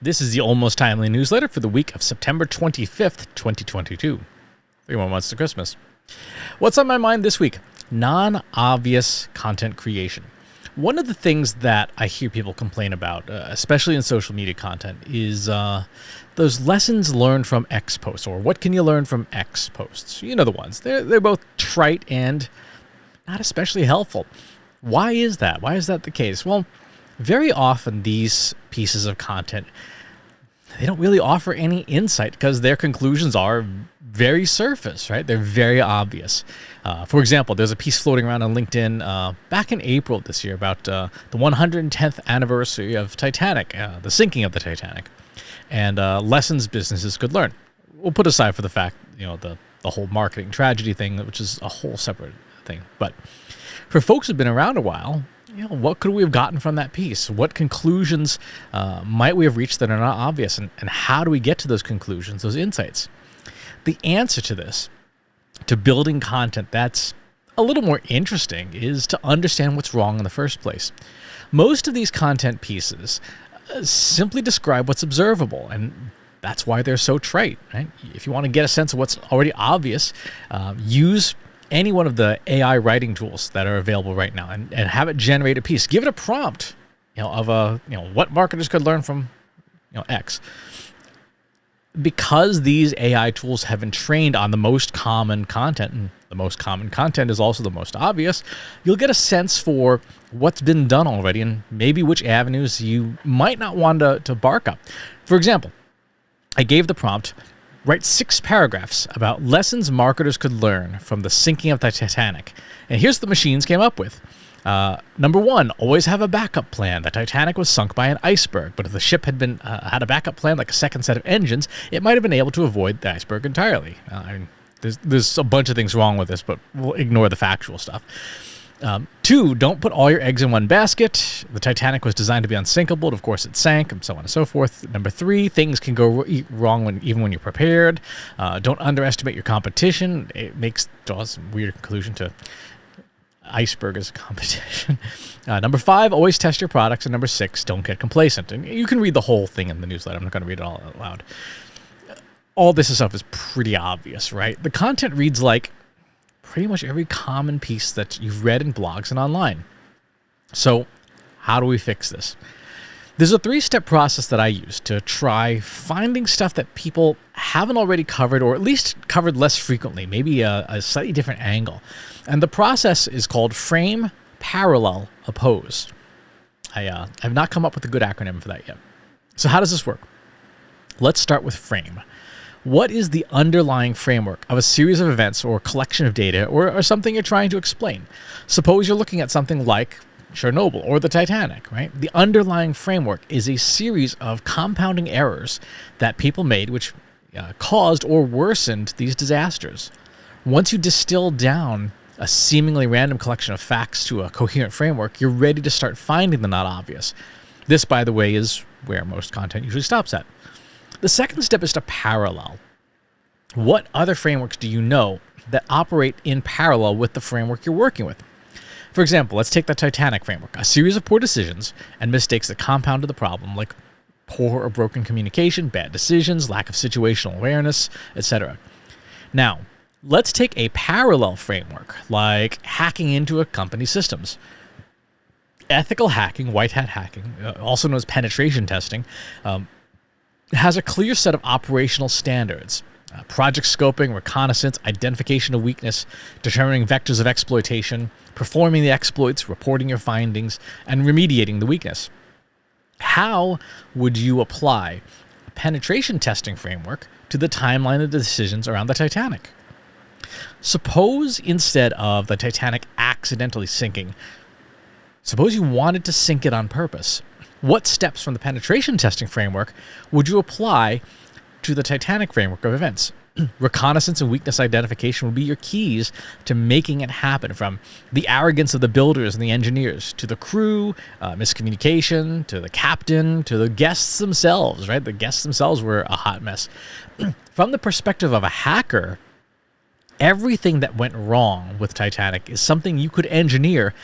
This is the Almost Timely newsletter for the week of September 25th, 2022. 3 more months to Christmas. What's on my mind this week? Non-obvious content creation. One of the things that I hear people complain about, especially in social media content, is those lessons learned from X posts, or what can you learn from X posts? You know the ones. They're both trite and not especially helpful. Why is that? Why is that the case? Well, very often these pieces of content, they don't really offer any insight because their conclusions are very surface, right? They're very obvious. For example, there's a piece floating around on LinkedIn back in April this year about the 110th anniversary of Titanic, the sinking of the Titanic, and lessons businesses could learn. We'll put aside for the fact, the whole marketing tragedy thing, which is a whole separate thing. But for folks who've been around a while, what could we have gotten from that piece? What conclusions might we have reached that are not obvious? And how do we get to those conclusions, those insights? The answer to this, to building content that's a little more interesting, is to understand what's wrong in the first place. Most of these content pieces simply describe what's observable, and that's why they're so trite, right? If you want to get a sense of what's already obvious, use any one of the AI writing tools that are available right now and have it generate a piece. Give it a prompt, of what marketers could learn from, X. Because these AI tools have been trained on the most common content, and the most common content is also the most obvious, you'll get a sense for what's been done already and maybe which avenues you might not want to bark up. For example, I gave the prompt, write 6 paragraphs about lessons marketers could learn from the sinking of the Titanic. And here's the machines came up with. Number 1, always have a backup plan. The Titanic was sunk by an iceberg, but if the ship had been had a backup plan, like a second set of engines, it might have been able to avoid the iceberg entirely. There's a bunch of things wrong with this, but we'll ignore the factual stuff. 2, don't put all your eggs in one basket. The Titanic was designed to be unsinkable, and of course it sank, and so on and so forth. Number 3, things can go wrong even when you're prepared. Don't underestimate your competition. It draws some weird conclusion to iceberg as a competition. Number 5, always test your products. And number 6, don't get complacent. And you can read the whole thing in the newsletter. I'm not going to read it all out loud. All this stuff is pretty obvious, right? The content reads like pretty much every common piece that you've read in blogs and online. So how do we fix this? There's a 3-step process that I use to try finding stuff that people haven't already covered, or at least covered less frequently, maybe a slightly different angle. And the process is called frame, parallel, oppose. I've not come up with a good acronym for that yet. So how does this work? Let's start with frame. What is the underlying framework of a series of events or collection of data or something you're trying to explain? Suppose you're looking at something like Chernobyl or the Titanic, right? The underlying framework is a series of compounding errors that people made which caused or worsened these disasters. Once you distill down a seemingly random collection of facts to a coherent framework, you're ready to start finding the not obvious. This, by the way, is where most content usually stops at. The second step is to parallel. What other frameworks do you know that operate in parallel with the framework you're working with? For example, let's take the Titanic framework, a series of poor decisions and mistakes that compounded the problem, like poor or broken communication, bad decisions, lack of situational awareness, etc. Now, let's take a parallel framework, like hacking into a company's systems. Ethical hacking, white hat hacking, also known as penetration testing, has a clear set of operational standards. Project scoping, reconnaissance, identification of weakness, determining vectors of exploitation, performing the exploits, reporting your findings, and remediating the weakness. How would you apply a penetration testing framework to the timeline of the decisions around the Titanic? Suppose instead of the Titanic accidentally sinking, suppose you wanted to sink it on purpose. What steps from the penetration testing framework would you apply to the Titanic framework of events? Reconnaissance and weakness identification would be your keys to making it happen, from the arrogance of the builders and the engineers, to the crew, miscommunication, to the captain, to the guests themselves, right? The guests themselves were a hot mess. From the perspective of a hacker, everything that went wrong with Titanic is something you could engineer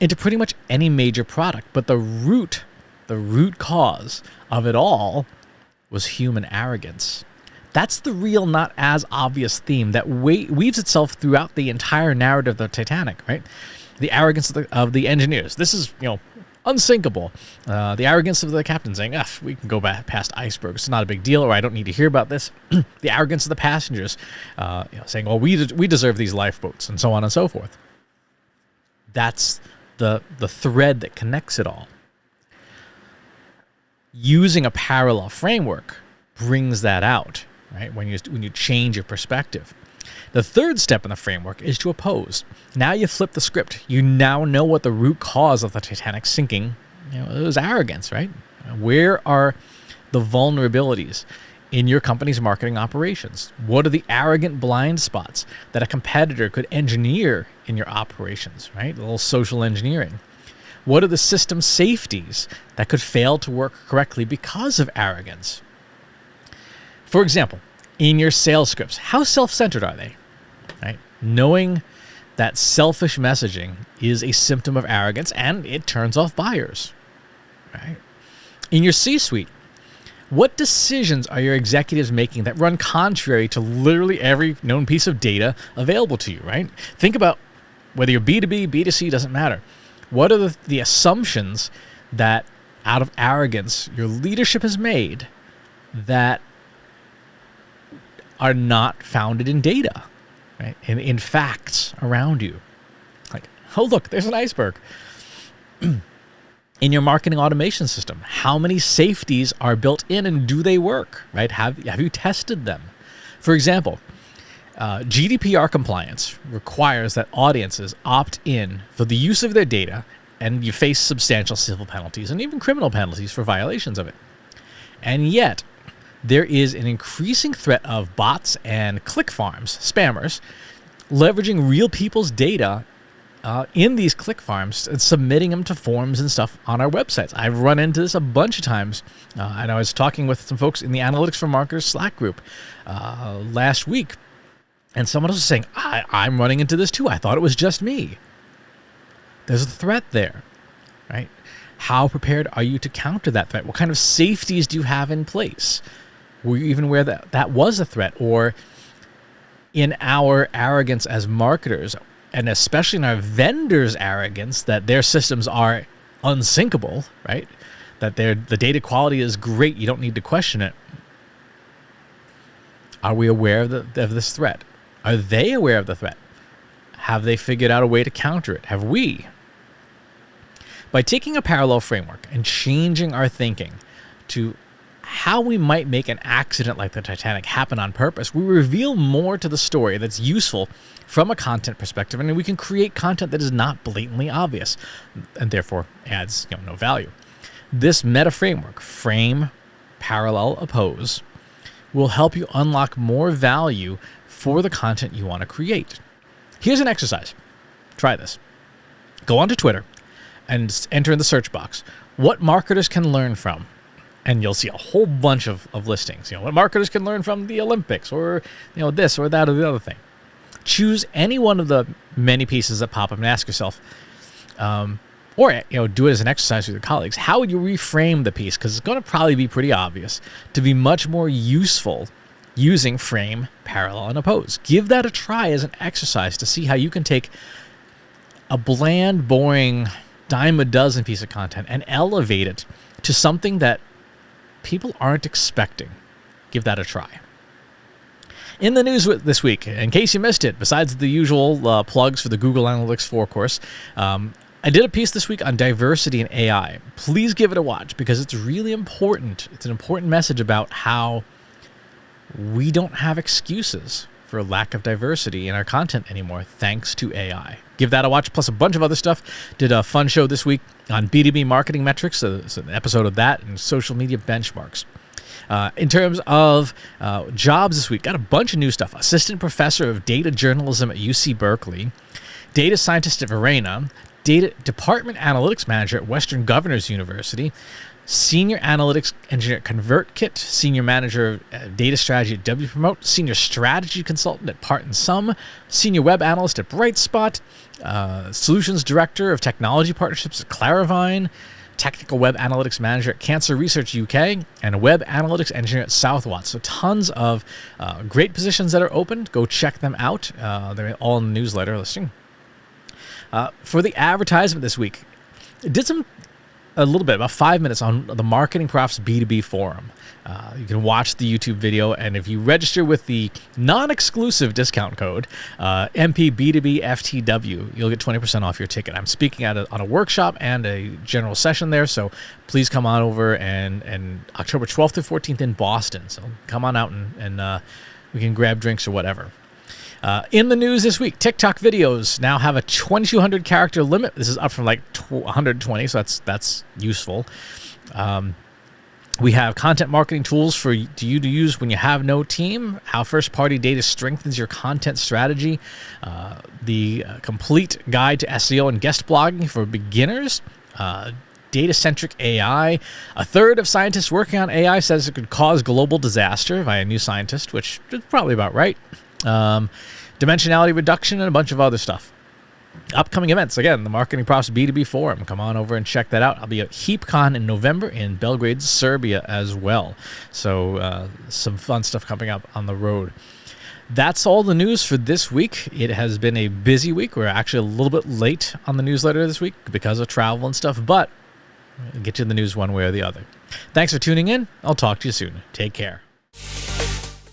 into pretty much any major product, but the root the root cause of it all was human arrogance. That's the real, not as obvious theme that weaves itself throughout the entire narrative of the Titanic, right? The arrogance of the engineers. This is, unsinkable. The arrogance of the captain saying, we can go back past icebergs. It's not a big deal, or I don't need to hear about this. The arrogance of the passengers saying, well, we deserve these lifeboats, and so on and so forth. That's the thread that connects it all. Using a parallel framework brings that out, right? When you change your perspective. The third step in the framework is to oppose. Now you flip the script. You now know what the root cause of the Titanic sinking, it was arrogance, right? Where are the vulnerabilities in your company's marketing operations? What are the arrogant blind spots that a competitor could engineer in your operations, right? A little social engineering. What are the system safeties that could fail to work correctly because of arrogance? For example, in your sales scripts, how self-centered are they? Right? Knowing that selfish messaging is a symptom of arrogance and it turns off buyers. Right? In your C-suite, what decisions are your executives making that run contrary to literally every known piece of data available to you, right? Think about whether you're B2B, B2C, doesn't matter. What are the assumptions that out of arrogance your leadership has made that are not founded in data, right? In facts around you? Like, oh, look, there's an iceberg. In your marketing automation system, how many safeties are built in and do they work, right? Have you tested them? For example, GDPR compliance requires that audiences opt in for the use of their data, and you face substantial civil penalties and even criminal penalties for violations of it. And yet, there is an increasing threat of bots and click farms, spammers, leveraging real people's data in these click farms and submitting them to forms and stuff on our websites. I've run into this a bunch of times, and I was talking with some folks in the Analytics for Marketers Slack group last week, and someone else was saying, I'm running into this too. I thought it was just me. There's a threat there, right? How prepared are you to counter that threat? What kind of safeties do you have in place? Were you even aware that that was a threat? Or in our arrogance as marketers, and especially in our vendors' arrogance that their systems are unsinkable, right? That the data quality is great, you don't need to question it. Are we aware of this threat? Are they aware of the threat? Have they figured out a way to counter it? Have we? By taking a parallel framework and changing our thinking to how we might make an accident like the Titanic happen on purpose, we reveal more to the story that's useful from a content perspective, and we can create content that is not blatantly obvious and therefore adds no value. This meta framework, frame, parallel, oppose, will help you unlock more value for the content you want to create. Here's an exercise. Try this. Go onto Twitter and enter in the search box what marketers can learn from. And you'll see a whole bunch of listings. What marketers can learn from the Olympics, or this or that or the other thing. Choose any one of the many pieces that pop up and ask yourself, or do it as an exercise with your colleagues. How would you reframe the piece? Because it's going to probably be pretty obvious to be much more useful using frame, parallel, and oppose. Give that a try as an exercise to see how you can take a bland, boring, dime a dozen piece of content and elevate it to something that people aren't expecting. Give that a try. In the news this week, in case you missed it, besides the usual plugs for the Google Analytics 4 course, I did a piece this week on diversity in AI. Please give it a watch because it's really important. It's an important message about how we don't have excuses for a lack of diversity in our content anymore, thanks to AI. Give that a watch, plus a bunch of other stuff. Did a fun show this week on B2B marketing metrics, so an episode of that, and social media benchmarks. In terms of jobs this week, got a bunch of new stuff. Assistant Professor of Data Journalism at UC Berkeley, Data Scientist at Verena, Data Department Analytics Manager at Western Governors University, Senior Analytics Engineer at ConvertKit, Senior Manager of Data Strategy at WPromote, Senior Strategy Consultant at Part & Sum, Senior Web Analyst at Brightspot, Solutions Director of Technology Partnerships at Claravine, technical web analytics manager at Cancer Research UK, and a web analytics engineer at Southwatt. So tons of great positions that are open. Go check them out. They're all in the newsletter listing. For the advertisement this week, it did a little bit, about 5 minutes on the Marketing Profs B2B forum. You can watch the YouTube video, and if you register with the non-exclusive discount code MPB2BFTW, you'll get 20% off your ticket. I'm speaking on a workshop and a general session there, so please come on over, and October 12th to 14th in Boston. So come on out and we can grab drinks or whatever. In the news this week, TikTok videos now have a 2,200 character limit. This is up from like 120, so that's useful. We have content marketing tools for you to use when you have no team, how first-party data strengthens your content strategy, the complete guide to SEO and guest blogging for beginners, data-centric AI. A third of scientists working on AI says it could cause global disaster via New Scientist, which is probably about right. Dimensionality reduction, and a bunch of other stuff. Upcoming events, again, the Marketing Profs B2B Forum. Come on over and check that out. I'll be at HeapCon in November in Belgrade, Serbia as well. So some fun stuff coming up on the road. That's all the news for this week. It has been a busy week. We're actually a little bit late on the newsletter this week because of travel and stuff, but I'll get you the news one way or the other. Thanks for tuning in. I'll talk to you soon. Take care.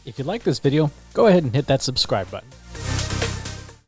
If you like this video, go ahead and hit that subscribe button.